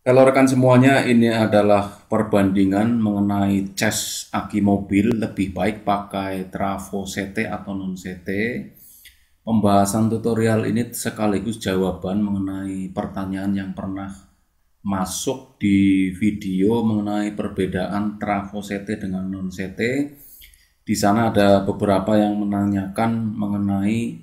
Halo rekan semuanya, ini adalah perbandingan mengenai cas aki mobil lebih baik pakai trafo CT atau non CT. Pembahasan tutorial ini sekaligus jawaban mengenai pertanyaan yang pernah masuk di video mengenai perbedaan trafo CT dengan non CT. Di sana ada beberapa yang menanyakan mengenai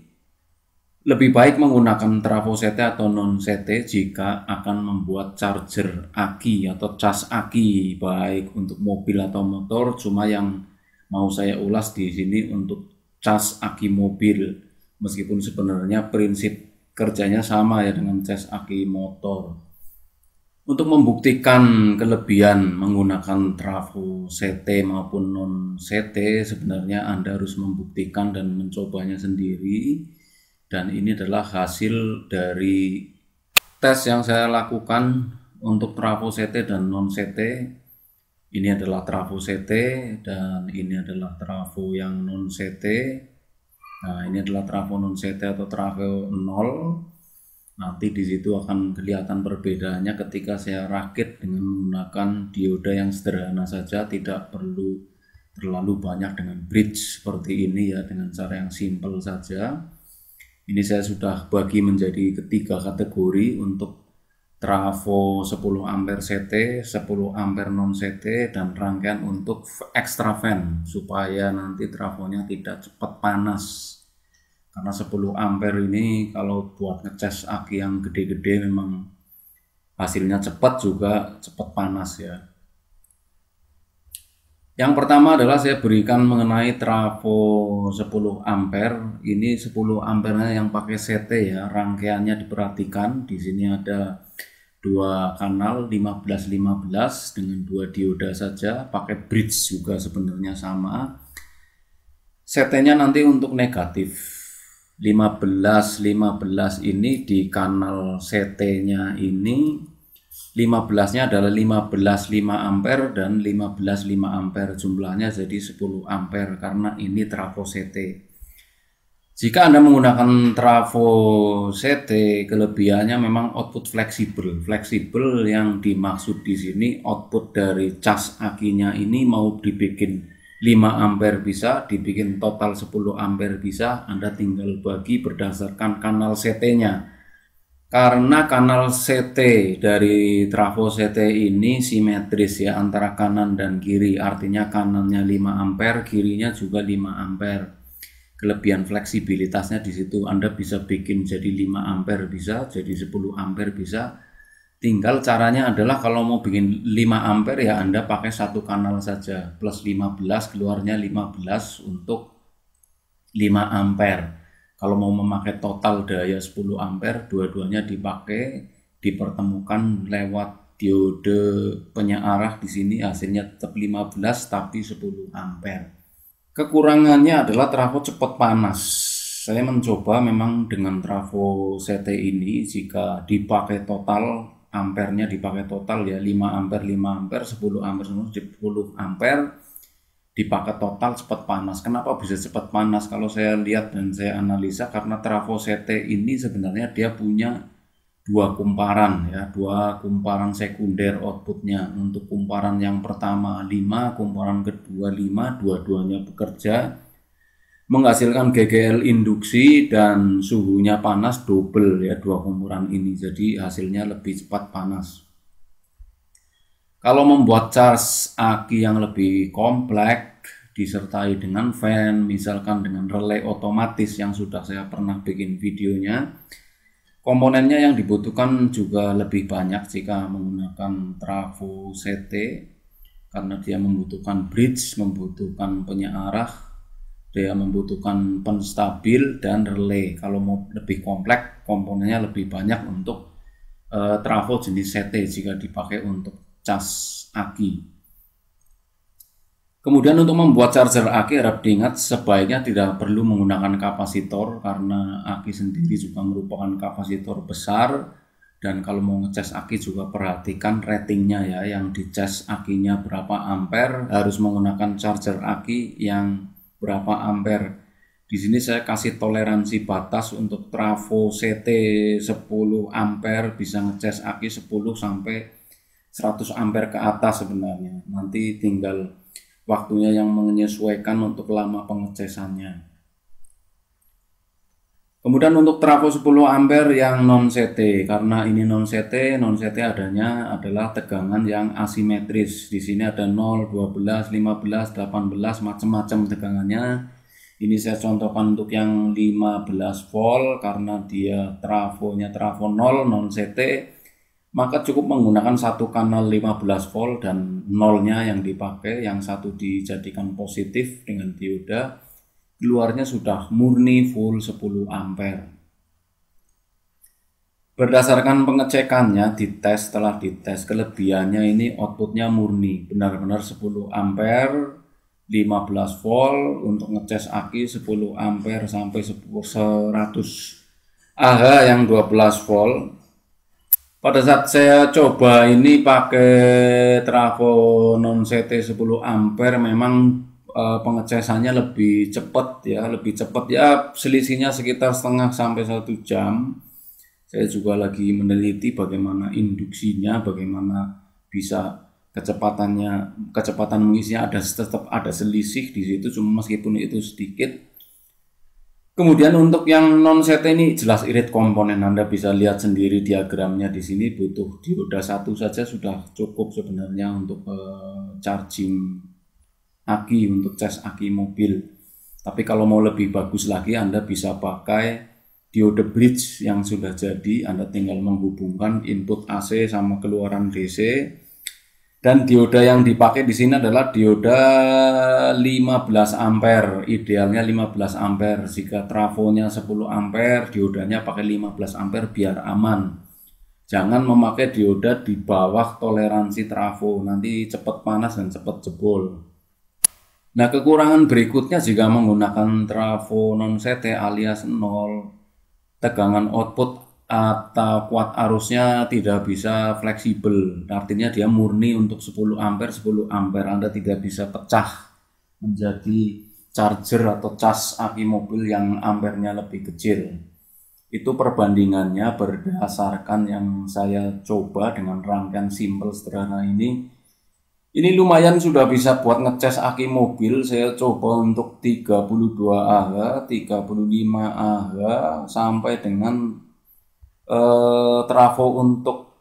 lebih baik menggunakan trafo CT atau non CT jika akan membuat charger aki atau cas aki baik untuk mobil atau motor. Cuma yang mau saya ulas di sini untuk cas aki mobil, meskipun sebenarnya prinsip kerjanya sama ya dengan cas aki motor. Untuk membuktikan kelebihan menggunakan trafo CT maupun non CT, sebenarnya Anda harus membuktikan dan mencobanya sendiri. Dan ini adalah hasil dari tes yang saya lakukan untuk trafo CT dan non CT. Ini adalah trafo CT dan ini adalah trafo yang non CT. Nah, ini adalah trafo non CT atau trafo 0. Nanti di situ akan kelihatan perbedaannya ketika saya rakit dengan menggunakan dioda yang sederhana saja, tidak perlu terlalu banyak dengan bridge seperti ini ya, dengan cara yang simple saja. Ini saya sudah bagi menjadi ketiga kategori untuk trafo 10 ampere CT, 10 ampere non CT, dan rangkaian untuk extra fan supaya nanti trafonya tidak cepat panas. Karena 10 ampere ini kalau buat ngecas aki yang gede-gede memang hasilnya cepat juga cepat panas ya. Yang pertama adalah saya berikan mengenai trafo 10 ampere. Ini 10 ampernya yang pakai CT ya. Rangkaiannya diperhatikan. Di sini ada dua kanal 15-15 dengan dua dioda saja. Pakai bridge juga sebenarnya sama. CT-nya nanti untuk negatif 15-15 ini di kanal CT-nya ini 15-nya adalah 15 5 ampere dan 15 5 ampere, jumlahnya jadi 10 ampere karena ini trafo CT. Jika Anda menggunakan trafo CT, kelebihannya memang output fleksibel. Fleksibel yang dimaksud di sini output dari cas akinya ini mau dibikin 5 ampere bisa, dibikin total 10 ampere bisa, Anda tinggal bagi berdasarkan kanal CT-nya. Karena kanal CT dari trafo CT ini simetris ya antara kanan dan kiri, artinya kanannya 5 ampere, kirinya juga 5 ampere. Kelebihan fleksibilitasnya di situ, Anda bisa bikin jadi 5 ampere bisa, jadi 10 ampere bisa. Tinggal caranya adalah kalau mau bikin 5 ampere ya Anda pakai satu kanal saja, plus 15 keluarnya 15 untuk 5 ampere. Kalau mau memakai total daya 10 ampere, dua-duanya dipakai, dipertemukan lewat diode penyearah di sini, hasilnya tetap 15 tapi 10 ampere. Kekurangannya adalah trafo cepat panas. Saya mencoba memang dengan trafo CT ini jika dipakai total, ampernya dipakai total ya 5 ampere 5 ampere 10 ampere 10 ampere dipakai total cepat panas. Kenapa bisa cepat panas? Kalau saya lihat dan saya analisa, karena trafo CT ini sebenarnya dia punya dua kumparan ya, dua kumparan sekunder outputnya. Untuk kumparan yang pertama 5, kumparan kedua 5, dua-duanya bekerja menghasilkan GGL induksi dan suhunya panas double ya dua kumparan ini, jadi hasilnya lebih cepat panas. Kalau membuat cas aki yang lebih kompleks disertai dengan fan, misalkan dengan relay otomatis yang sudah saya pernah bikin videonya, komponennya yang dibutuhkan juga lebih banyak jika menggunakan trafo CT, karena dia membutuhkan bridge, membutuhkan penyearah, dia membutuhkan penstabil dan relay. Kalau mau lebih kompleks, komponennya lebih banyak untuk trafo jenis CT jika dipakai untuk cas aki. Kemudian untuk membuat charger aki harap diingat sebaiknya tidak perlu menggunakan kapasitor karena aki sendiri juga merupakan kapasitor besar. Dan kalau mau ngecas aki juga perhatikan ratingnya ya, yang dicas akinya berapa ampere, harus menggunakan charger aki yang berapa ampere. Di sini saya kasih toleransi batas untuk trafo CT 10 ampere bisa ngecas aki 10 sampai 100 ampere ke atas sebenarnya. Nanti tinggal waktunya yang menyesuaikan untuk lama pengecasannya. Kemudian untuk trafo 10 ampere yang non CT, karena ini non CT adanya adalah tegangan yang asimetris. Di sini ada 0, 12, 15, 18 macam-macam tegangannya. Ini saya contohkan untuk yang 15 volt karena dia trafonya trafo 0 non CT, maka cukup menggunakan satu kanal 15 volt dan nolnya yang dipakai, yang satu dijadikan positif dengan dioda. Keluarnya sudah murni full 10 ampere. Berdasarkan pengecekannya, setelah dites kelebihannya ini outputnya murni, benar-benar 10 ampere, 15 volt untuk ngecas aki 10 ampere sampai 100 Ah yang 12 volt. Pada saat saya coba ini pakai trafo non CT 10 ampere memang pengecasannya lebih cepat ya, selisihnya sekitar setengah sampai 1 jam. Saya juga lagi meneliti bagaimana induksinya, bagaimana bisa kecepatan mengisinya tetap ada selisih di situ, cuma meskipun itu sedikit. Kemudian untuk yang non CT ini jelas irit komponen, Anda bisa lihat sendiri diagramnya di sini, butuh dioda satu saja sudah cukup sebenarnya untuk charging aki, untuk cas aki mobil. Tapi kalau mau lebih bagus lagi, Anda bisa pakai diode bridge yang sudah jadi. Anda tinggal menghubungkan input AC sama keluaran DC. Dan dioda yang dipakai di sini adalah dioda 15 ampere, idealnya 15 ampere. Jika trafonya 10 ampere, diodanya pakai 15 ampere biar aman. Jangan memakai dioda di bawah toleransi trafo, nanti cepat panas dan cepat jebol. Nah, kekurangan berikutnya jika menggunakan trafo non CT alias 0, tegangan output atau kuat arusnya tidak bisa fleksibel. Artinya dia murni untuk 10 ampere, 10 ampere. Anda tidak bisa pecah menjadi charger atau cas aki mobil yang ampernya lebih kecil. Itu perbandingannya berdasarkan yang saya coba dengan rangkaian simple sederhana ini. Ini lumayan sudah bisa buat ngecas aki mobil. Saya coba untuk 32 Ah, 35 Ah sampai dengan trafo untuk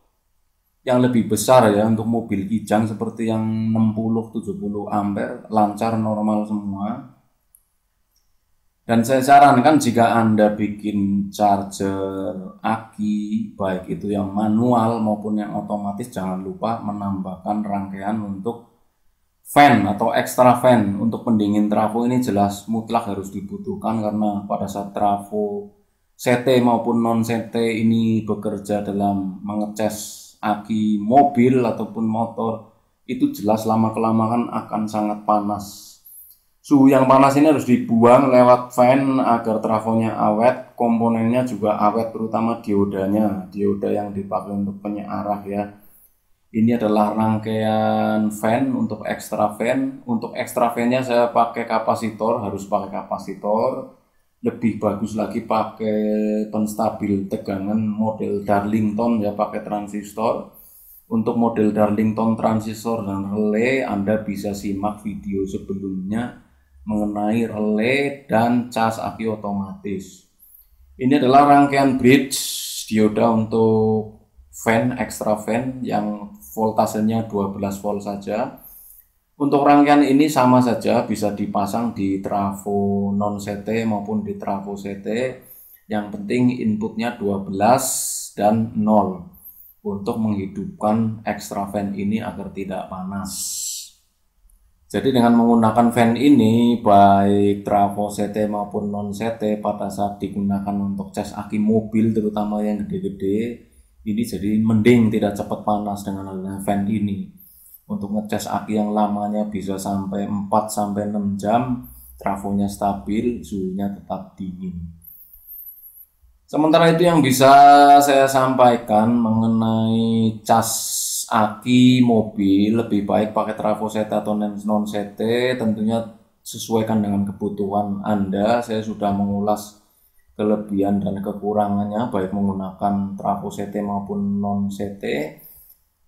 yang lebih besar ya, untuk mobil kijang seperti yang 60-70 ampere lancar normal semua. Dan saya sarankan jika Anda bikin charger aki, baik itu yang manual maupun yang otomatis, jangan lupa menambahkan rangkaian untuk fan atau extra fan untuk pendingin trafo. Ini jelas mutlak harus dibutuhkan karena pada saat trafo CT maupun non CT ini bekerja dalam mengecas aki mobil ataupun motor, itu jelas lama-kelamaan akan sangat panas. Suhu yang panas ini harus dibuang lewat fan agar trafonya awet, komponennya juga awet, terutama diodanya, dioda yang dipakai untuk penyearah ya. Ini adalah rangkaian fan untuk extra fan. Untuk extra fan-nya saya pakai kapasitor, harus pakai kapasitor. Lebih bagus lagi pakai penstabil tegangan model Darlington ya, pakai transistor. Untuk model Darlington transistor dan relay, Anda bisa simak video sebelumnya mengenai relay dan cas aki otomatis. Ini adalah rangkaian bridge dioda untuk fan, extra fan yang voltasenya 12 volt saja. Untuk rangkaian ini sama saja, bisa dipasang di trafo non CT maupun di trafo CT. Yang penting inputnya 12 dan 0 untuk menghidupkan extra fan ini agar tidak panas. Jadi dengan menggunakan fan ini, baik trafo CT maupun non CT, pada saat digunakan untuk cas aki mobil terutama yang gede-gede, ini jadi mending tidak cepat panas dengan adanya fan ini. Untuk ngecas aki yang lamanya bisa sampai 4-6 jam, trafonya stabil, suhunya tetap dingin. Sementara itu yang bisa saya sampaikan mengenai cas aki mobil, lebih baik pakai trafo CT atau non CT, tentunya sesuaikan dengan kebutuhan Anda. Saya sudah mengulas kelebihan dan kekurangannya baik menggunakan trafo CT maupun non CT.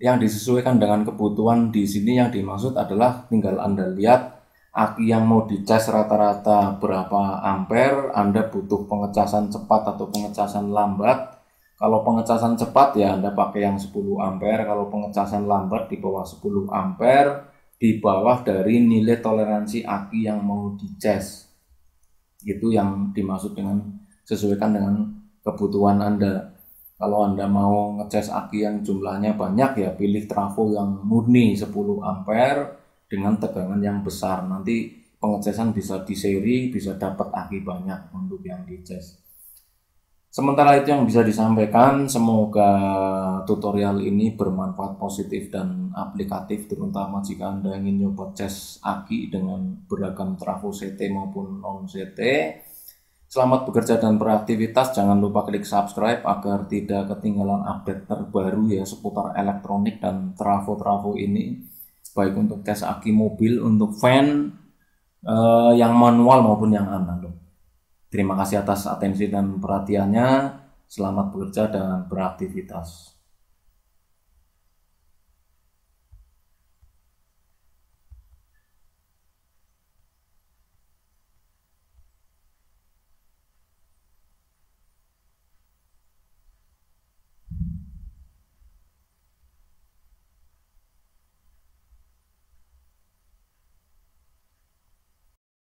yang disesuaikan dengan kebutuhan di sini yang dimaksud adalah tinggal Anda lihat aki yang mau dicas rata-rata berapa ampere, Anda butuh pengecasan cepat atau pengecasan lambat. Kalau pengecasan cepat ya Anda pakai yang 10 ampere, kalau pengecasan lambat di bawah 10 ampere, di bawah dari nilai toleransi aki yang mau dicas. Itu yang dimaksud dengan sesuaikan dengan kebutuhan Anda. Kalau Anda mau ngecas aki yang jumlahnya banyak ya pilih trafo yang murni 10 ampere dengan tegangan yang besar. Nanti pengecasan bisa di seri, bisa dapat aki banyak untuk yang dicas. Sementara itu yang bisa disampaikan, semoga tutorial ini bermanfaat positif dan aplikatif, terutama jika Anda ingin nyoba cas aki dengan beragam trafo CT maupun non CT. Selamat bekerja dan beraktivitas, jangan lupa klik subscribe agar tidak ketinggalan update terbaru ya seputar elektronik dan trafo-trafo ini, baik untuk tes aki mobil, untuk fan, yang manual maupun yang analog. Terima kasih atas atensi dan perhatiannya. Selamat bekerja dan beraktivitas.